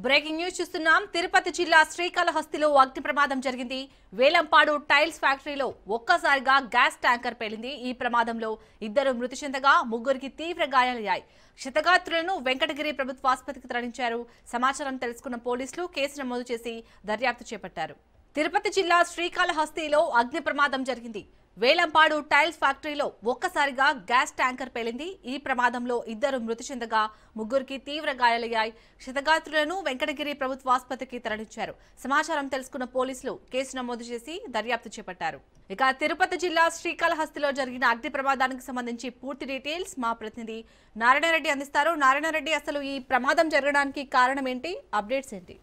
Breaking news చూస్తున్నాం. తిరుపతి జిల్లా శ్రీకాళహస్తిలో అగ్ని ప్రమాదం జరిగింది. వేలంపాడు టైల్స్ ఫ్యాక్టరీలో ఒక్కసారిగా గ్యాస్ ట్యాంకర్ పేలింది. ఈ ప్రమాదంలో 2 మృతి చెందగా 3కి తీవ్ర గాయాలయ్యాయి. క్షతగాత్రులను వెంకటగిరి ప్రభుత్వ ఆసుపత్రికి తరలించారు. సమాచారం తెలుసుకున్న పోలీసులు కేసు నమోదు చేసి దర్యాప్తు చేపట్టారు. తిరుపతి జిల్లా శ్రీకాళహస్తిలో అగ్ని ప్రమాదం జరిగింది. వేలంపాడు టైల్స్ ఫ్యాక్టరీలో ఒక్కసారిగా గ్యాస్ ట్యాంకర్ పేలింది. ఈ ప్రమాదంలో 2 మృతి చెందగా 3కి తీవ్ర గాయాలయ్యాయి. క్షతగాత్రులను వెంకటగిరి ప్రభుత్వ ఆసుపత్రికి తరలించారు. సమాచారం తెలుసుకున్న పోలీసులు కేసు నమోదు చేసి దర్యాప్తు చేపట్టారు. ఇక తిరుపతి జిల్లా శ్రీకాళహస్తిలో జరిగిన అగ్ని ప్రమాదానికి సంబంధించి పూర్తి డీటెయిల్స్ మా ప్రతినిధి నారాయణరెడ్డి అందిస్తారు. నారాయణరెడ్డి, అసలు ఈ ప్రమాదం జరగడానికి కారణం ఏంటి? అప్డేట్స్ ఏంటి?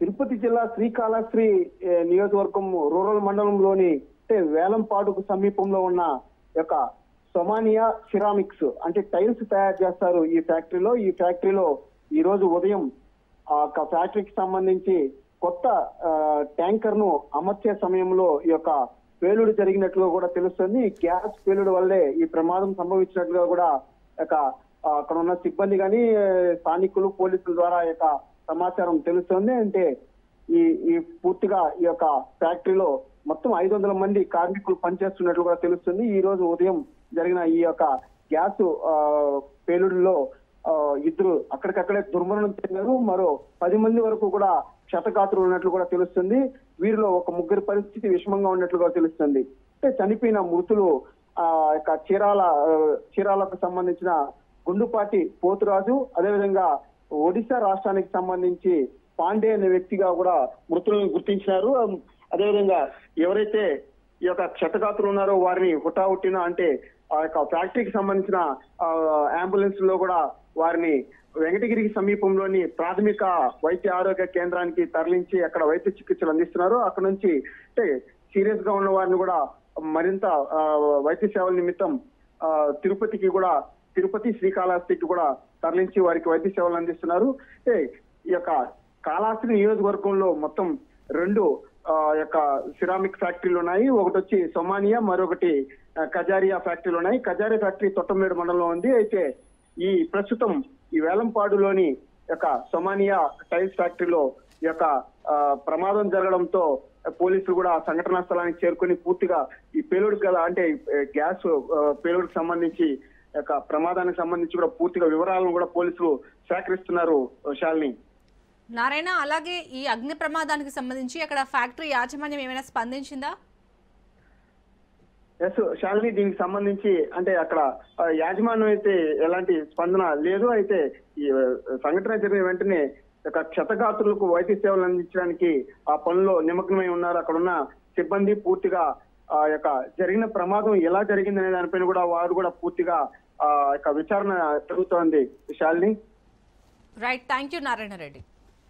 తిరుపతి జిల్లా శ్రీకాళహస్తి నియోజకవర్గం రూరల్ మండలంలోని వేలంపాడుకు సమీపంలో ఉన్న యొక్క సొమానియా సిరామిక్స్ అంటే టైల్స్ తయారు చేస్తారు ఈ ఫ్యాక్టరీలో ఈ రోజు ఉదయం ఫ్యాక్టరీకి సంబంధించి కొత్త ట్యాంకర్ ను అమర్చే సమయంలో ఈ యొక్క పేలుడు జరిగినట్లుగా కూడా తెలుస్తుంది. గ్యాస్ పేలుడు వల్లే ఈ ప్రమాదం సంభవించినట్లుగా కూడా అక్కడ ఉన్న సిబ్బంది కానీ స్థానికులు పోలీసుల ద్వారా సమాచారం తెలుస్తుంది. అంటే ఈ పూర్తిగా ఈ యొక్క ఫ్యాక్టరీలో మొత్తం 500 మంది కార్మికులు పనిచేస్తున్నట్లు కూడా తెలుస్తుంది. ఈ రోజు ఉదయం జరిగిన ఈ యొక్క గ్యాస్ పేలుడులో 2 అక్కడికక్కడే దుర్మరణం చెందారు. మరో 10 మంది వరకు కూడా క్షతగాత్రులు ఉన్నట్లు కూడా తెలుస్తుంది. వీరిలో ఒక 3 పరిస్థితి విషమంగా ఉన్నట్లుగా తెలుస్తుంది. అంటే చనిపోయిన మృతులు చీరాలకు సంబంధించిన గుండుపాటి పోతురాజు, అదేవిధంగా ఒడిశా రాష్ట్రానికి సంబంధించి పాండే అనే వ్యక్తిగా కూడా మృతులను గుర్తించినారు. అదేవిధంగా ఎవరైతే ఈ యొక్క క్షతగాత్రులు ఉన్నారో వారిని హుటాహుట్టిన అంటే ఆ యొక్క ఫ్యాక్టరీకి సంబంధించిన అంబులెన్స్ లో కూడా వారిని వెంకటగిరికి సమీపంలోని ప్రాథమిక వైద్య ఆరోగ్య కేంద్రానికి తరలించి అక్కడ వైద్య చికిత్సలు అందిస్తున్నారు. అక్కడ నుంచి అంటే సీరియస్ గా ఉన్న వారిని కూడా మరింత వైద్య సేవల నిమిత్తం తిరుపతి శ్రీకాళహస్తికి కూడా తరలించి వారికి వైద్య సేవలు అందిస్తున్నారు. ఈ యొక్క కాళహస్తి నియోజకవర్గంలో మొత్తం 2 యొక్క సిరామిక్ ఫ్యాక్టరీలు ఉన్నాయి. ఒకటి వచ్చి సొమానియా, మరొకటి కజారియా ఫ్యాక్టరీలు ఉన్నాయి. కజారియా ఫ్యాక్టరీ తొట్టంమేడు మండలంలో ఉంది. అయితే ఈ ప్రస్తుతం ఈ వేలంపాడులోని యొక్క సొమానియా టైల్స్ ఫ్యాక్టరీలో ఈ యొక్క ప్రమాదం జరగడంతో పోలీసులు కూడా సంఘటనా స్థలానికి చేరుకుని పూర్తిగా ఈ పేలుడు గల అంటే గ్యాస్ పేలుడుకు సంబంధించి ప్రమాదానికి సంబంధించి కూడా పూర్తిగా వివరాలను కూడా పోలీసులు సేకరిస్తున్నారు. శాలిని, నారాయణ, అలాగే ఈ అగ్ని ప్రమాదానికి సంబంధించి అక్కడ ఫ్యాక్టరీ యాజమాన్యం ఏమైనా స్పందించిందా? శాలిని, దీనికి సంబంధించి అంటే అక్కడ యాజమాన్యం అయితే ఎలాంటి స్పందన లేదు. అయితే ఈ సంఘటన జరిగిన వెంటనే క్షతగాత్రులకు వైద్య సేవలు అందించడానికి ఆ పనిలో నిమగ్నమై ఉన్నారు. అక్కడ ఉన్న సిబ్బంది పూర్తిగా ఆ యొక్క జరిగిన ప్రమాదం ఎలా జరిగిందనే దానిపైన కూడా వారు కూడా పూర్తిగా విచారణ జరుగుతోంది. Shalini, right, thank you Narayana Reddy.